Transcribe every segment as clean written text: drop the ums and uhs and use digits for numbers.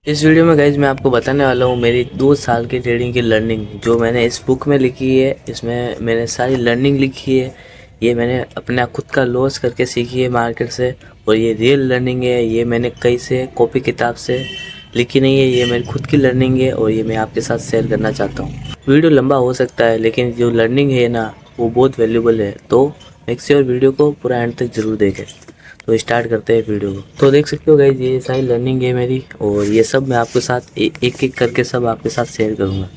इस वीडियो में गाइज मैं आपको बताने वाला हूँ मेरी 2 साल की ट्रेडिंग की लर्निंग जो मैंने इस बुक में लिखी है। इसमें मैंने सारी लर्निंग लिखी है। ये मैंने अपना खुद का लॉस करके सीखी है मार्केट से, और ये रियल लर्निंग है। ये मैंने कहीं से कॉपी किताब से लिखी नहीं है, ये मेरी खुद की लर्निंग है और ये मैं आपके साथ शेयर करना चाहता हूँ। वीडियो लंबा हो सकता है लेकिन जो लर्निंग है ना वो बहुत वैल्यूबल है, तो मेक श्योर वीडियो को पूरा एंड तक जरूर देखें। तो स्टार्ट करते हैं वीडियो को। तो देख सकते हो गाइज ये सारी लर्निंग है मेरी, और ये सब मैं आपके साथ एक एक करके सब आपके साथ शेयर करूँगा।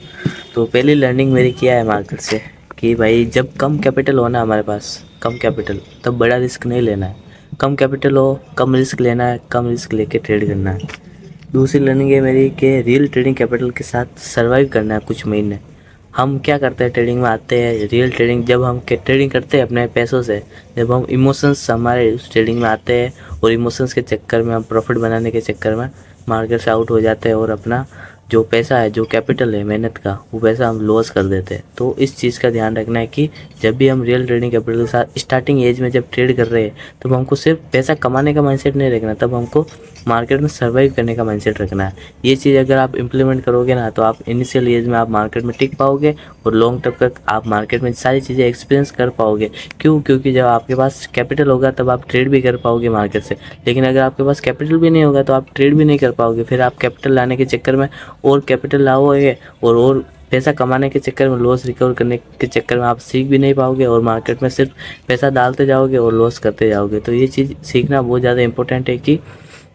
तो पहली लर्निंग मेरी क्या है मार्केट से कि भाई जब कम कैपिटल हो ना हमारे पास, कम कैपिटल, तब बड़ा रिस्क नहीं लेना है। कम कैपिटल हो, कम रिस्क लेना है, कम रिस्क लेके ट्रेड करना है। दूसरी लर्निंग है मेरी कि रियल ट्रेडिंग कैपिटल के साथ सर्वाइव करना है कुछ महीने। हम क्या करते हैं, ट्रेडिंग में आते हैं रियल ट्रेडिंग, जब हम ट्रेडिंग करते हैं अपने पैसों से, जब हम इमोशंस हमारे उस ट्रेडिंग में आते हैं और इमोशंस के चक्कर में हम प्रॉफिट बनाने के चक्कर में मार्केट से आउट हो जाते हैं और अपना जो पैसा है, जो कैपिटल है मेहनत का, वो पैसा हम लॉस कर देते हैं। तो इस चीज़ का ध्यान रखना है कि जब भी हम रियल ट्रेडिंग कैपिटल के साथ स्टार्टिंग एज में जब ट्रेड कर रहे हैं, तब हमको सिर्फ पैसा कमाने का माइंडसेट नहीं रखना, तब हमको मार्केट में सर्वाइव करने का माइंडसेट रखना है। ये चीज़ अगर आप इम्प्लीमेंट करोगे ना, तो आप इनिशियल एज में आप मार्केट में टिक पाओगे और लॉन्ग टर्म तक आप मार्केट में सारी चीज़ें एक्सपीरियंस कर पाओगे। क्योंकि जब आपके पास कैपिटल होगा तब आप ट्रेड भी कर पाओगे मार्केट से, लेकिन अगर आपके पास कैपिटल भी नहीं होगा तो आप ट्रेड भी नहीं कर पाओगे। फिर आप कैपिटल लाने के चक्कर में और कैपिटल लाओगे और पैसा कमाने के चक्कर में, लॉस रिकवर करने के चक्कर में आप सीख भी नहीं पाओगे और मार्केट में सिर्फ पैसा डालते जाओगे और लॉस करते जाओगे। तो ये चीज़ सीखना बहुत ज़्यादा इंपॉर्टेंट है कि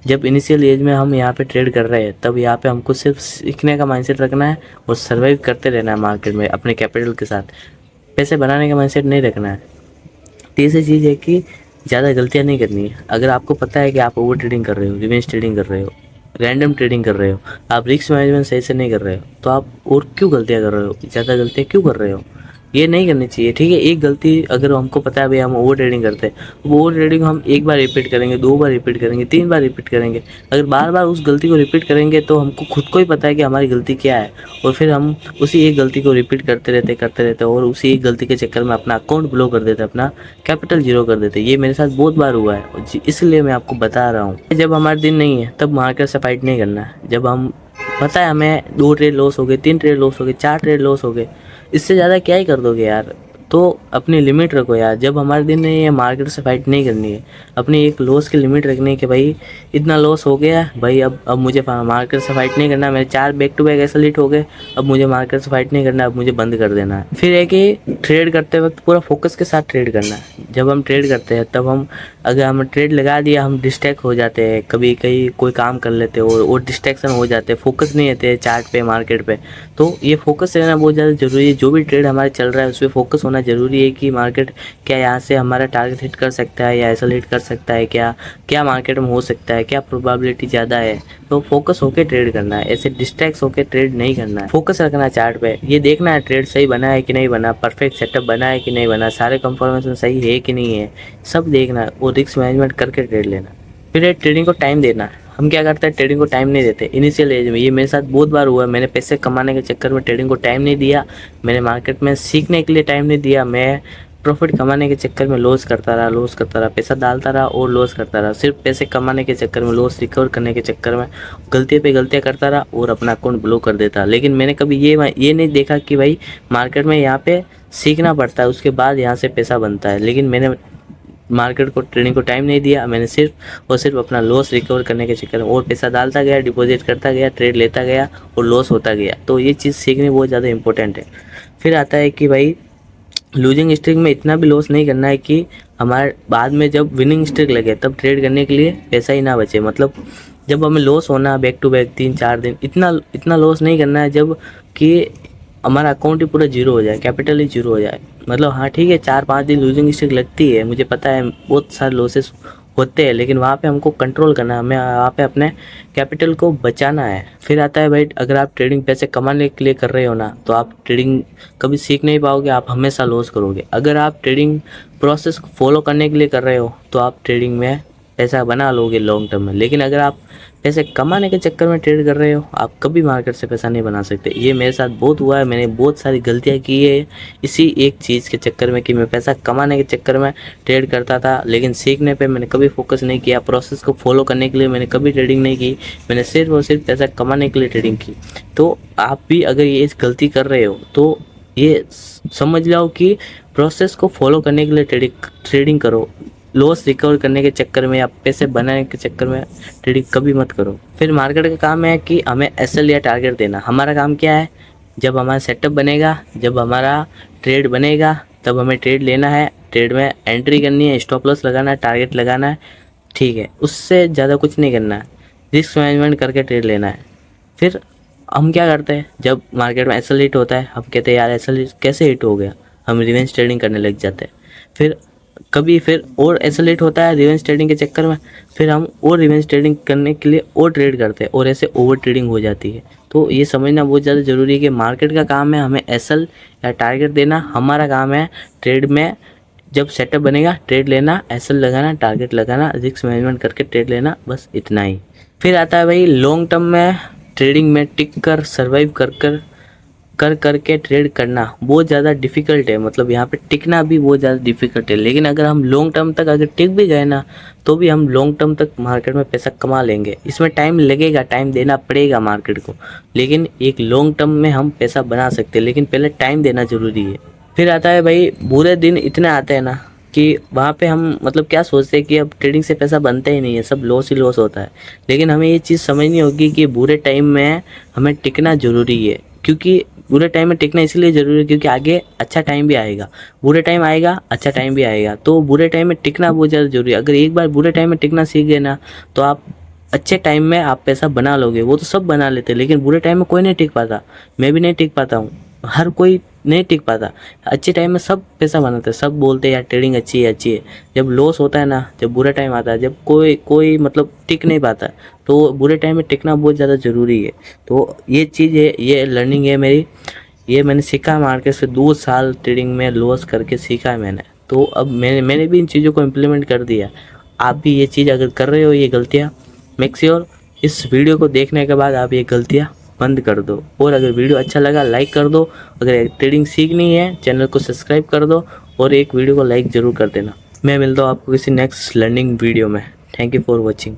जब इनिशियल एज में हम यहाँ पे ट्रेड कर रहे हैं, तब यहाँ पे हमको सिर्फ सीखने का माइंडसेट रखना है और सर्वाइव करते रहना है मार्केट में अपने कैपिटल के साथ। पैसे बनाने का माइंडसेट नहीं रखना है। तीसरी चीज़ है कि ज़्यादा गलतियाँ नहीं करनी है। अगर आपको पता है कि आप ओवर ट्रेडिंग कर रहे हो, रिवेंज ट्रेडिंग कर रहे हो, रैंडम ट्रेडिंग कर रहे हो, आप रिस्क मैनेजमेंट सही से नहीं कर रहे हो, तो आप और क्यों गलतियाँ कर रहे हो, ज़्यादा गलतियाँ क्यों कर रहे हो? ये नहीं करनी चाहिए, ठीक है। एक गलती अगर हमको पता है भाई हम ओवर ट्रेडिंग करते हैं, वो ओवर ट्रेडिंग हम एक बार रिपीट करेंगे, 2 बार रिपीट करेंगे, 3 बार रिपीट करेंगे। अगर बार बार उस गलती को रिपीट करेंगे तो हमको खुद को ही पता है कि हमारी गलती क्या है, और फिर हम उसी एक गलती को रिपीट करते रहते और उसी एक गलती के चक्कर में अपना अकाउंट ब्लॉक कर देते, अपना कैपिटल जीरो कर देते। ये मेरे साथ बहुत बार हुआ है, इसलिए मैं आपको बता रहा हूँ। जब हमारे दिन नहीं है तब मार्केट से फाइट नहीं करना है। जब हम पता है हमें 2 ट्रेड लॉस हो गए, 3 ट्रेड लॉस हो गए, 4 ट्रेड लॉस हो गए, इससे ज़्यादा क्या ही कर दोगे यार। तो अपनी लिमिट रखो यार। जब हमारे दिन नहीं है मार्केट से फाइट नहीं करनी है, अपनी एक लॉस की लिमिट रखनी है कि भाई इतना लॉस हो गया भाई, अब मुझे मार्केट से फाइट नहीं करना। मेरे 4 बैक टू बैक ऐसे लेट हो गए, अब मुझे मार्केट से फाइट नहीं करना, अब मुझे बंद कर देना है। फिर है कि ट्रेड करते वक्त पूरा फोकस के साथ ट्रेड करना है। जब हम ट्रेड करते हैं तब हम, अगर हम ट्रेड लगा दिया, हम डिस्ट्रैक्ट हो जाते हैं, कभी कहीं कोई काम कर लेते हैं और डिस्ट्रैक्शन हो जाते हैं, फोकस नहीं रहते चार्ट पे, मार्केट पे। तो ये फोकस रहना बहुत ज़्यादा ज़रूरी है। जो भी ट्रेड हमारे चल रहा है उस पर फोकस होना ज़रूरी है कि मार्केट क्या यहाँ से हमारा टारगेट हिट कर सकता है या ऐसा हिट कर सकता है, क्या क्या मार्केट में हो सकता है, क्या प्रोबेबिलिटी ज़्यादा है। तो फोकस होकर ट्रेड करना है, ऐसे डिस्ट्रैक्ट होकर ट्रेड नहीं करना है। फोकस रखना है चार्ट पे, ये देखना है ट्रेड सही बना है कि नहीं बना, परफेक्ट सेटअप बना है कि नहीं बना, सारे कंफर्मेशन सही है कि नहीं है, सब देखना है और रिस्क मैनेजमेंट करके ट्रेड लेना। फिर ट्रेडिंग को टाइम देना है। हम क्या करते हैं, ट्रेडिंग को टाइम नहीं देते इनिशियल एज में। ये मेरे साथ बहुत बार हुआ है। मैंने पैसे कमाने के चक्कर में ट्रेडिंग को टाइम नहीं दिया, मैंने मार्केट में सीखने के लिए टाइम नहीं दिया, मैं प्रॉफिट कमाने के चक्कर में लॉस करता रहा, पैसा डालता रहा और लॉस करता रहा। सिर्फ पैसे कमाने के चक्कर में, लॉस रिकवर करने के चक्कर में गलतियों पे गलतियाँ करता रहा और अपना अकाउंट ब्लॉक कर देता। लेकिन मैंने कभी ये नहीं देखा कि भाई मार्केट में यहाँ पे सीखना पड़ता है, उसके बाद यहाँ से पैसा बनता है। लेकिन मैंने मार्केट को, ट्रेडिंग को टाइम नहीं दिया। मैंने सिर्फ और सिर्फ अपना लॉस रिकवर करने के चक्कर में और पैसा डालता गया, डिपॉजिट करता गया, ट्रेड लेता गया और लॉस होता गया। तो ये चीज़ सीखनी बहुत ज़्यादा इंपॉर्टेंट है। फिर आता है कि भाई लूजिंग स्ट्रिक में इतना भी लॉस नहीं करना है कि हमारे बाद में जब विनिंग स्ट्रिक लगे तब ट्रेड करने के लिए पैसा ही ना बचे। मतलब जब हमें लॉस होना बैक टू बैक 3-4 दिन, इतना लॉस नहीं करना है जब कि हमारा अकाउंट ही पूरा जीरो हो जाए, कैपिटल ही जीरो हो जाए। मतलब हाँ ठीक है, 4-5 दिन लूजिंग स्ट्रिक लगती है, मुझे पता है बहुत सारे लॉसेस होते हैं, लेकिन वहाँ पे हमको कंट्रोल करना है, हमें वहाँ पे अपने कैपिटल को बचाना है। फिर आता है भाई, अगर आप ट्रेडिंग पैसे कमाने के लिए कर रहे हो ना, तो आप ट्रेडिंग कभी सीख नहीं पाओगे, आप हमेशा लॉस करोगे। अगर आप ट्रेडिंग प्रोसेस को फॉलो करने के लिए कर रहे हो तो आप ट्रेडिंग में पैसा बना लोगे लॉन्ग टर्म में। लेकिन अगर आप पैसे कमाने के चक्कर में ट्रेड कर रहे हो, आप कभी मार्केट से पैसा नहीं बना सकते। ये मेरे साथ बहुत हुआ है, मैंने बहुत सारी गलतियाँ की है इसी एक चीज़ के चक्कर में कि मैं पैसा कमाने के चक्कर में ट्रेड करता था, लेकिन सीखने पे मैंने कभी फोकस नहीं किया, प्रोसेस को फॉलो करने के लिए मैंने कभी ट्रेडिंग नहीं की, मैंने सिर्फ और सिर्फ पैसा कमाने के लिए ट्रेडिंग की। तो आप भी अगर ये गलती कर रहे हो तो ये समझ लो कि प्रोसेस को फॉलो करने के लिए ट्रेडिंग करो। लॉस रिकवर करने के चक्कर में या पैसे बनाने के चक्कर में ट्रेडिंग कभी मत करो। फिर मार्केट का काम है कि हमें एसएल या टारगेट देना। हमारा काम क्या है, जब हमारा सेटअप बनेगा, जब हमारा ट्रेड बनेगा, तब हमें ट्रेड लेना है, ट्रेड में एंट्री करनी है, स्टॉप लॉस लगाना है, टारगेट लगाना है, ठीक है। उससे ज़्यादा कुछ नहीं करना है, रिस्क मैनेजमेंट करके ट्रेड लेना है। फिर हम क्या करते हैं, जब मार्केट में एसएल हिट होता है, हम कहते हैं यार एसएल कैसे हिट हो गया, हम रिवेंज ट्रेडिंग करने लग जाते हैं। फिर कभी फिर और एसएल हिट होता है रिवेंज ट्रेडिंग के चक्कर में, फिर हम और रिवेंज ट्रेडिंग करने के लिए और ट्रेड करते हैं और ऐसे ओवर ट्रेडिंग हो जाती है। तो ये समझना बहुत ज़्यादा ज़रूरी है कि मार्केट का काम है हमें एसएल या टारगेट देना, हमारा काम है ट्रेड में जब सेटअप बनेगा ट्रेड लेना, एसएल लगाना, टारगेट लगाना, रिस्क मैनेजमेंट करके ट्रेड लेना, बस इतना ही। फिर आता है भाई लॉन्ग टर्म में ट्रेडिंग में टिक कर सर्वाइव कर करके ट्रेड करना बहुत ज़्यादा डिफ़िकल्ट है, मतलब यहाँ पे टिकना भी बहुत ज़्यादा डिफ़िकल्ट है। लेकिन अगर हम लॉन्ग टर्म तक अगर टिक भी गए ना, तो भी हम लॉन्ग टर्म तक मार्केट में पैसा कमा लेंगे। इसमें टाइम लगेगा, टाइम देना पड़ेगा मार्केट को, लेकिन एक लॉन्ग टर्म में हम पैसा बना सकते हैं, लेकिन पहले टाइम देना ज़रूरी है। फिर आता है भाई बुरे दिन इतने आते हैं ना कि वहाँ पे हम मतलब क्या सोचते हैं कि अब ट्रेडिंग से पैसा बनता ही नहीं है, सब लॉस ही लॉस होता है। लेकिन हमें ये चीज़ समझनी होगी कि बुरे टाइम में हमें टिकना ज़रूरी है, क्योंकि बुरे टाइम में टिकना इसलिए ज़रूरी है क्योंकि आगे अच्छा टाइम भी आएगा, बुरे टाइम आएगा, अच्छा टाइम भी आएगा। तो बुरे टाइम में टिकना बहुत ज़्यादा ज़रूरी है। अगर एक बार बुरे टाइम में टिकना सीख गए ना, तो आप अच्छे टाइम में आप पैसा बना लोगे। वो तो सब बना लेते हैं, लेकिन बुरे टाइम में कोई नहीं टिक पाता, मैं भी नहीं टिक पाता हूँ, हर कोई नहीं टिक पाता। अच्छे टाइम में सब पैसा बनाते हैं, सब बोलते हैं यार ट्रेडिंग अच्छी है अच्छी है। जब लॉस होता है ना, जब बुरा टाइम आता है, जब कोई मतलब टिक नहीं पाता, तो बुरे टाइम में टिकना बहुत ज़्यादा ज़रूरी है। तो ये चीज़ है, ये लर्निंग है मेरी, ये मैंने सीखा मार्केट से 2 साल ट्रेडिंग में लॉस करके सीखा है मैंने। तो अब मैंने भी इन चीज़ों को इम्प्लीमेंट कर दिया। आप भी ये चीज़ अगर कर रहे हो, ये गलतियाँ, मेक श्योर इस वीडियो को देखने के बाद आप ये गलतियाँ बंद कर दो। और अगर वीडियो अच्छा लगा लाइक कर दो, अगर ट्रेडिंग सीखनी है चैनल को सब्सक्राइब कर दो और एक वीडियो को लाइक ज़रूर कर देना। मैं मिलता हूँ आपको किसी नेक्स्ट लर्निंग वीडियो में। Thank you for watching.